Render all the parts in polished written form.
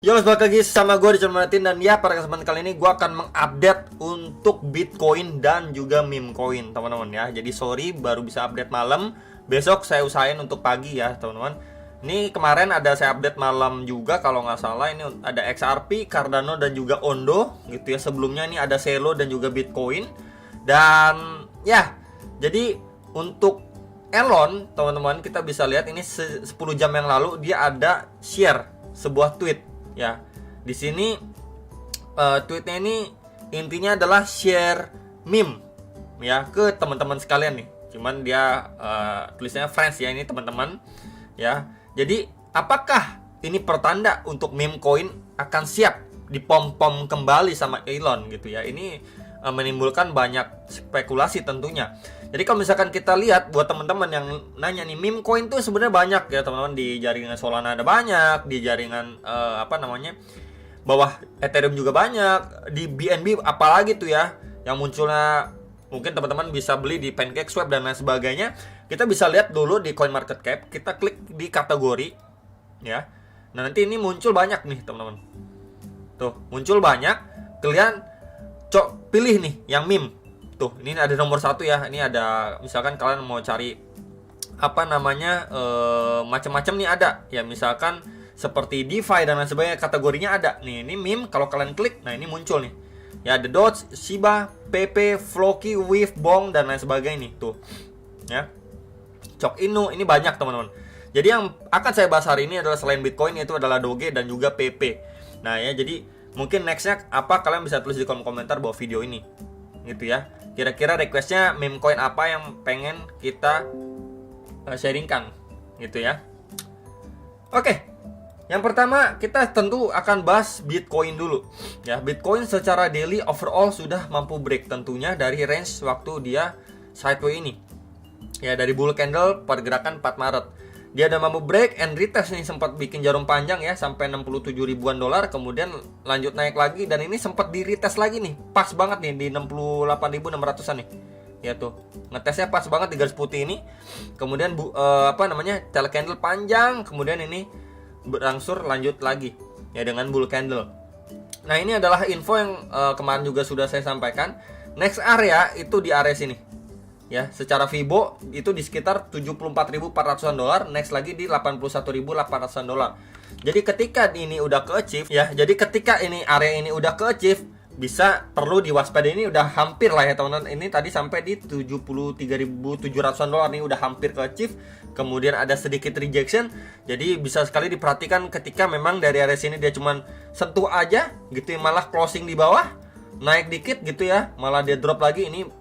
Yo, balik lagi sama gue di channel Martin. Dan ya, pada kesempatan kali ini gue akan mengupdate untuk Bitcoin dan juga meme coin, teman-teman ya. Jadi sorry baru bisa update malam. Besok saya usahain untuk pagi ya, teman-teman. Ini kemarin ada saya update malam juga kalau nggak salah. Ini ada XRP, Cardano dan juga Ondo gitu ya. Sebelumnya ini ada Celo dan juga Bitcoin. Dan ya, jadi untuk Elon, teman-teman, kita bisa lihat ini 10 jam yang lalu dia ada share sebuah tweet. Ya, di sini tweetnya ini intinya adalah share meme ya ke teman-teman sekalian nih. Cuman dia tulisannya friends ya, ini teman-teman ya. Jadi apakah ini pertanda untuk meme coin akan siap dipom-pom kembali sama Elon gitu ya? Ini menimbulkan banyak spekulasi tentunya. Jadi kalau misalkan kita lihat buat teman-teman yang nanya nih, meme coin tuh sebenarnya banyak ya teman-teman. Di jaringan Solana ada banyak, di jaringan bawah Ethereum juga banyak, di BNB apalagi tuh ya yang munculnya. Mungkin teman-teman bisa beli di PancakeSwap dan lain sebagainya. Kita bisa lihat dulu di CoinMarketCap, kita klik di kategori ya. Nah, nanti ini muncul banyak nih teman-teman. Tuh, muncul banyak. Kalian pilih nih yang meme. Tuh, ini ada nomor 1 ya. Ini ada, misalkan kalian mau cari macam-macam nih ada. Ya misalkan seperti DeFi dan lain sebagainya, kategorinya ada. Nih, ini meme, kalau kalian klik, nah ini muncul nih. Ya, ada Doge, Shiba, PP, Floki, Wave, Bong dan lain sebagainya nih. Tuh. Ya. Cok Inu, ini banyak teman-teman. Jadi yang akan saya bahas hari ini adalah selain Bitcoin, yaitu adalah Doge dan juga PP. Nah ya, jadi mungkin nextnya apa, kalian bisa tulis di kolom komentar bawah video ini gitu ya. Kira-kira requestnya meme coin apa yang pengen kita sharingkan gitu ya. Oke, yang pertama kita tentu akan bahas Bitcoin dulu ya. Bitcoin secara daily overall sudah mampu break tentunya dari range waktu dia sideways ini ya, dari bull candle pergerakan 4 Maret. Dia udah mampu break and retest nih, sempat bikin jarum panjang ya sampai 67 ribuan dolar, kemudian lanjut naik lagi dan ini sempat di retest lagi nih. Pas banget nih di 68.600-an nih. Ya tuh. Ngetesnya pas banget di garis putih ini. Kemudian tail candle panjang, kemudian ini berangsur lanjut lagi ya dengan bull candle. Nah, ini adalah info yang kemarin juga sudah saya sampaikan. Next area itu di area sini. Ya, secara Fibo itu di sekitar 74.400-an dolar, next lagi di 81.800-an dolar. Jadi ketika ini udah ke-achieve ya, jadi ketika ini area ini udah ke-achieve, bisa perlu diwaspadai. Ini udah hampir lah ya teman-teman. Ini tadi sampai di 73.700-an dolar, nih udah hampir ke-achieve. Kemudian ada sedikit rejection. Jadi bisa sekali diperhatikan ketika memang dari area sini dia cuman sentuh aja gitu ya, malah closing di bawah, naik dikit gitu ya, malah dia drop lagi. Ini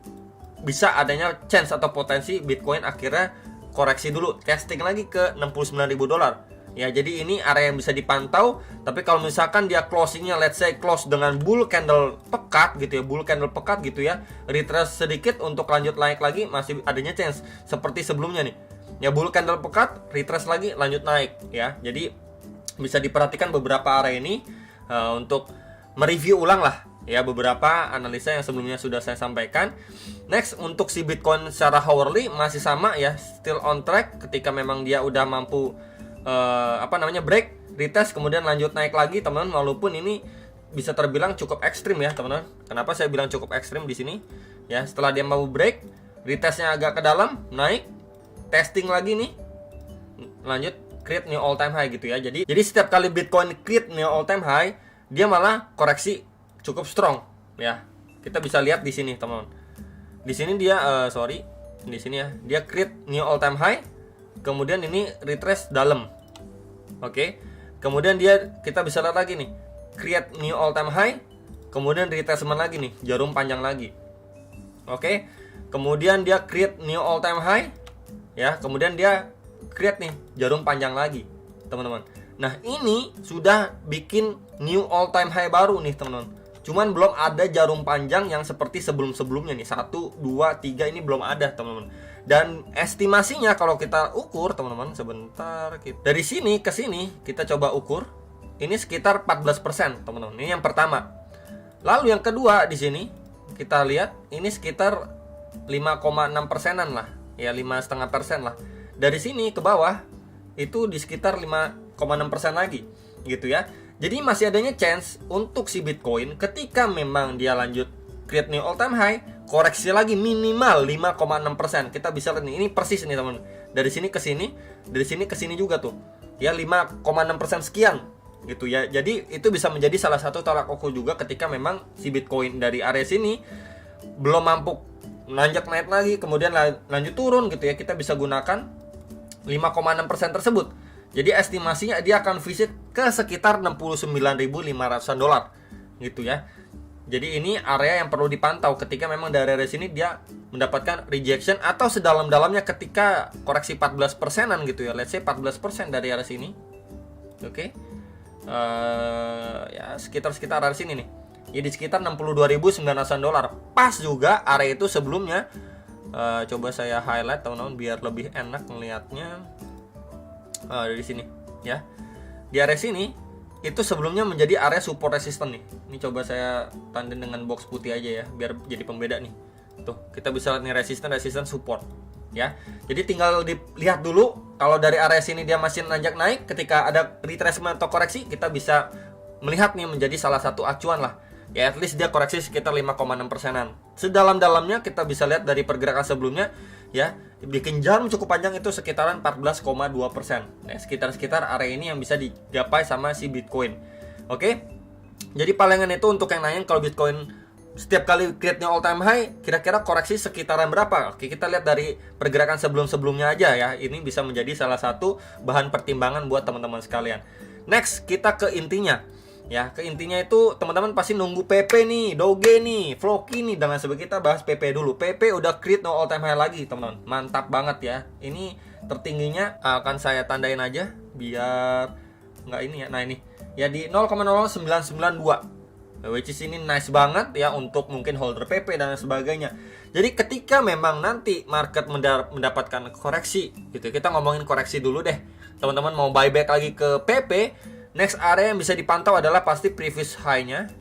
bisa adanya chance atau potensi Bitcoin akhirnya koreksi dulu, testing lagi ke 69.000 dolar. Ya, jadi ini area yang bisa dipantau. Tapi kalau misalkan dia closingnya let's say close dengan bull candle pekat gitu ya, bull candle pekat gitu ya, retrace sedikit untuk lanjut naik lagi, masih adanya chance seperti sebelumnya nih. Ya, bull candle pekat, retrace lagi, lanjut naik ya. Jadi bisa diperhatikan beberapa area ini untuk mereview ulang lah ya beberapa analisa yang sebelumnya sudah saya sampaikan. Next, untuk si Bitcoin secara hourly masih sama ya, still on track. Ketika memang dia udah mampu break, retest, kemudian lanjut naik lagi teman-teman. Walaupun ini bisa terbilang cukup ekstrim ya teman-teman. Kenapa saya bilang cukup ekstrim di sini? Ya, setelah dia mau break, retestnya agak ke dalam, naik, testing lagi nih, lanjut create new all time high gitu ya. Jadi setiap kali Bitcoin create new all time high, dia malah koreksi cukup strong ya. Kita bisa lihat di sini teman-teman. Di sini dia di sini ya, dia create new all time high, kemudian ini retrace dalam. Oke. Kemudian kita bisa lihat lagi nih, create new all time high, kemudian retracement lagi nih, jarum panjang lagi. Oke. Kemudian dia create new all time high ya, kemudian dia create nih jarum panjang lagi, teman-teman. Nah, ini sudah bikin new all time high baru nih, teman-teman. Cuman belum ada jarum panjang yang seperti sebelum-sebelumnya nih. 1, 2, 3 ini belum ada, teman-teman. Dan estimasinya kalau kita ukur, teman-teman, sebentar, dari sini ke sini kita coba ukur. Ini sekitar 14%, teman-teman. Ini yang pertama. Lalu yang kedua di sini kita lihat ini sekitar 5,6%-an lah. Ya, 5,5% lah. Dari sini ke bawah itu di sekitar 5,6% lagi gitu ya. Jadi masih adanya chance untuk si Bitcoin ketika memang dia lanjut create new all time high, koreksi lagi minimal 5,6%. Kita bisa lihat nih, ini persis nih teman. Dari sini ke sini, dari sini ke sini juga tuh. Ya 5,6% sekian gitu ya. Jadi itu bisa menjadi salah satu tolak ukur juga ketika memang si Bitcoin dari area sini belum mampu nanjak naik lagi, kemudian lanjut turun gitu ya. Kita bisa gunakan 5,6% tersebut. Jadi estimasinya dia akan visit ke sekitar 69.500 dolar gitu ya. Jadi ini area yang perlu dipantau ketika memang dari area sini dia mendapatkan rejection atau sedalam-dalamnya ketika koreksi 14%-an gitu ya. Let's say 14% dari area sini. Oke. Ya sekitar area sini nih. Jadi sekitar 62.900 dolar. Pas juga area itu sebelumnya. Coba saya highlight teman-teman biar lebih enak melihatnya. Dari sini ya. Di area sini itu sebelumnya menjadi area support resistance nih. Ini coba saya tandain dengan box putih aja ya biar jadi pembeda nih. Tuh, kita bisa lihat nih resistance support ya. Jadi tinggal dilihat dulu kalau dari area sini dia masih nanjak naik, ketika ada retracement atau koreksi kita bisa melihat nih menjadi salah satu acuan lah. Ya at least dia koreksi sekitar 5,6%-an. Sedalam-dalamnya kita bisa lihat dari pergerakan sebelumnya ya, bikin jarum cukup panjang itu sekitaran 14,2%. Nah, sekitar area ini yang bisa digapai sama si Bitcoin. Oke. Jadi palingan itu untuk yang nanya kalau Bitcoin setiap kali create new all time high kira-kira koreksi sekitaran berapa? Oke, kita lihat dari pergerakan sebelum-sebelumnya aja ya. Ini bisa menjadi salah satu bahan pertimbangan buat teman-teman sekalian. Next, kita ke intinya. Ya, ke intinya itu teman-teman pasti nunggu PP nih, Doge nih, Floki nih, dan lain sebagainya. Kita bahas PP dulu. PP udah create no all time high lagi, teman-teman. Mantap banget ya. Ini tertingginya akan saya tandain aja biar nggak ini ya. Nah, ini ya di 0,0992. Which is ini nice banget ya untuk mungkin holder PP dan lain sebagainya. Jadi ketika memang nanti market mendapatkan koreksi gitu. Kita ngomongin koreksi dulu deh. Teman-teman mau buyback lagi ke PP, next area yang bisa dipantau adalah pasti previous high-nya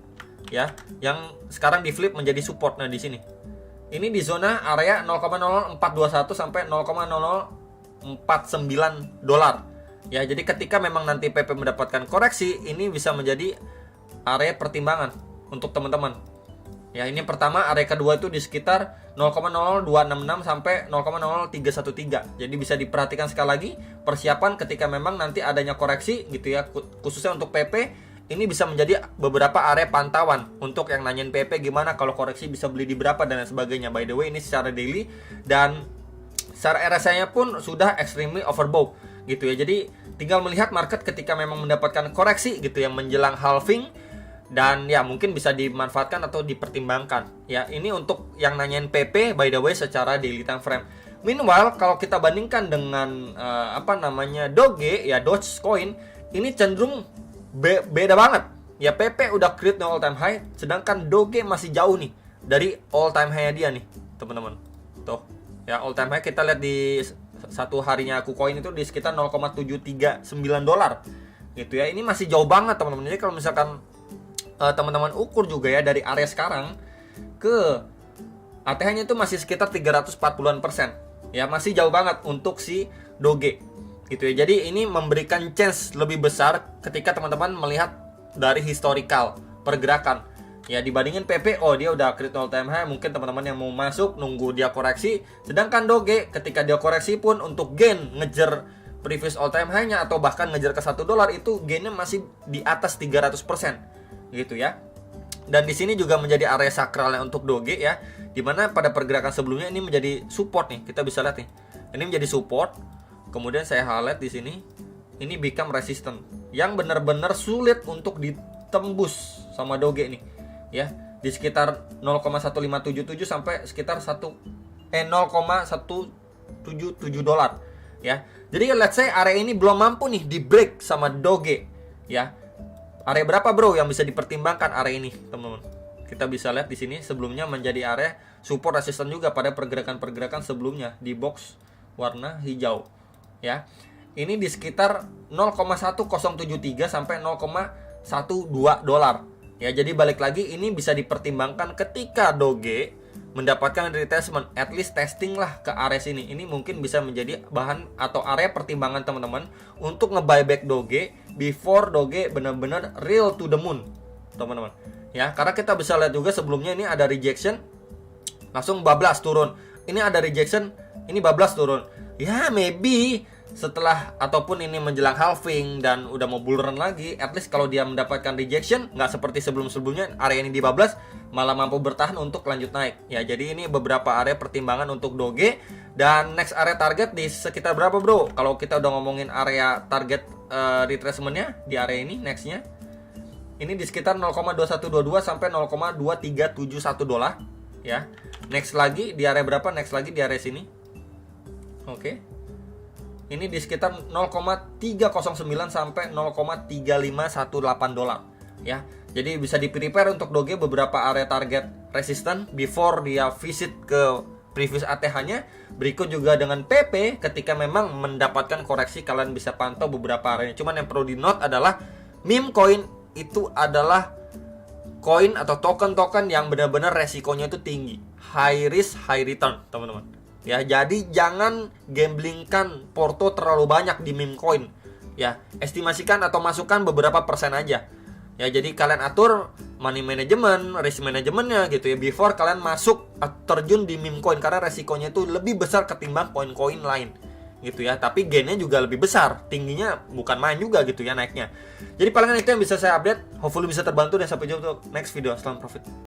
ya, yang sekarang di flip menjadi support. Nah, di sini. Ini di zona area 0,0421 sampai 0,0049 dolar. Ya, jadi ketika memang nanti PP mendapatkan koreksi, ini bisa menjadi area pertimbangan untuk teman-teman. Ya, ini pertama, area kedua itu di sekitar 0,0266 sampai 0,0313. Jadi bisa diperhatikan sekali lagi persiapan ketika memang nanti adanya koreksi gitu ya, khususnya untuk PP. Ini bisa menjadi beberapa area pantauan untuk yang nanyain PP gimana kalau koreksi bisa beli di berapa dan lain sebagainya. By the way, ini secara daily dan secara RSI-nya pun sudah extremely overbought gitu ya. Jadi tinggal melihat market ketika memang mendapatkan koreksi gitu yang menjelang halving. Dan ya mungkin bisa dimanfaatkan atau dipertimbangkan. Ya, ini untuk yang nanyain PP by the way secara daily time frame. Meanwhile, kalau kita bandingkan dengan Doge ya, Dogecoin, ini cenderung beda banget. Ya, PP udah create no all time high, sedangkan Doge masih jauh nih dari all time high dia nih, teman-teman. Tuh. Ya, all time high kita lihat di satu harinya KuCoin itu di sekitar 0,739 dolar. Gitu ya. Ini masih jauh banget, teman-teman. Jadi kalau misalkan teman-teman ukur juga ya dari area sekarang ke ATH-nya itu masih sekitar 340%. Ya, masih jauh banget untuk si Doge. Gitu ya. Jadi ini memberikan chance lebih besar ketika teman-teman melihat dari historical pergerakan. Ya, dibandingin PP, dia udah create all time high, mungkin teman-teman yang mau masuk nunggu dia koreksi. Sedangkan Doge ketika dia koreksi pun untuk gain ngejar previous all time high-nya atau bahkan ngejar ke 1 dolar itu gainnya masih di atas 300%. Gitu ya. Dan di sini juga menjadi area sakralnya untuk Doge ya, dimana pada pergerakan sebelumnya ini menjadi support nih. Kita bisa lihat nih. Ini menjadi support. Kemudian saya highlight di sini. Ini become resistant yang benar-benar sulit untuk ditembus sama Doge nih. Ya, di sekitar 0,1577 sampai sekitar 0,177 dolar ya. Jadi let's say area ini belum mampu nih di break sama Doge ya. Area berapa bro yang bisa dipertimbangkan area ini, teman-teman? Kita bisa lihat di sini sebelumnya menjadi area support resistance juga pada pergerakan-pergerakan sebelumnya di box warna hijau. Ya. Ini di sekitar 0,1073 sampai 0,12 dolar. Ya, jadi balik lagi ini bisa dipertimbangkan ketika Doge mendapatkan retracement, at least testing lah ke area sini. Ini mungkin bisa menjadi bahan atau area pertimbangan teman-teman untuk nge-buyback Doge before Doge benar-benar real to the moon, teman-teman. Ya, karena kita bisa lihat juga sebelumnya ini ada rejection, langsung bablas turun. Ini ada rejection, ini bablas turun. Ya, maybe setelah ataupun ini menjelang halving dan udah mau bull run lagi, at least kalau dia mendapatkan rejection, nggak seperti sebelum-sebelumnya area ini dibablas, malah mampu bertahan untuk lanjut naik. Ya, jadi ini beberapa area pertimbangan untuk Doge. Dan next area target di sekitar berapa, bro? Kalau kita udah ngomongin area target retracementnya di area ini, nextnya ini di sekitar 0,2122 sampai 0,2371 dolar. Ya, next lagi di area berapa? Next lagi di area sini. Oke. Ini di sekitar 0,309 sampai 0,3518 dolar. Ya, jadi bisa di-prepare untuk Doge beberapa area target resisten before dia visit ke previous ATH-nya. Berikut juga dengan PP ketika memang mendapatkan koreksi, kalian bisa pantau beberapa area. Cuman yang perlu di-note adalah meme coin itu adalah koin atau token-token yang benar-benar resikonya itu tinggi, high risk, high return, teman-teman. Ya, jadi jangan gamblingkan porto terlalu banyak di meme coin. Ya, estimasikan atau masukkan beberapa persen aja. Ya, jadi kalian atur money management, risk managementnya gitu ya, before kalian masuk terjun di meme coin, karena resikonya itu lebih besar ketimbang koin-koin lain gitu ya. Tapi gainnya juga lebih besar, tingginya bukan main juga gitu ya naiknya. Jadi palingan itu yang bisa saya update. Hopefully bisa terbantu dan sampai jumpa untuk next video. Selamat profit.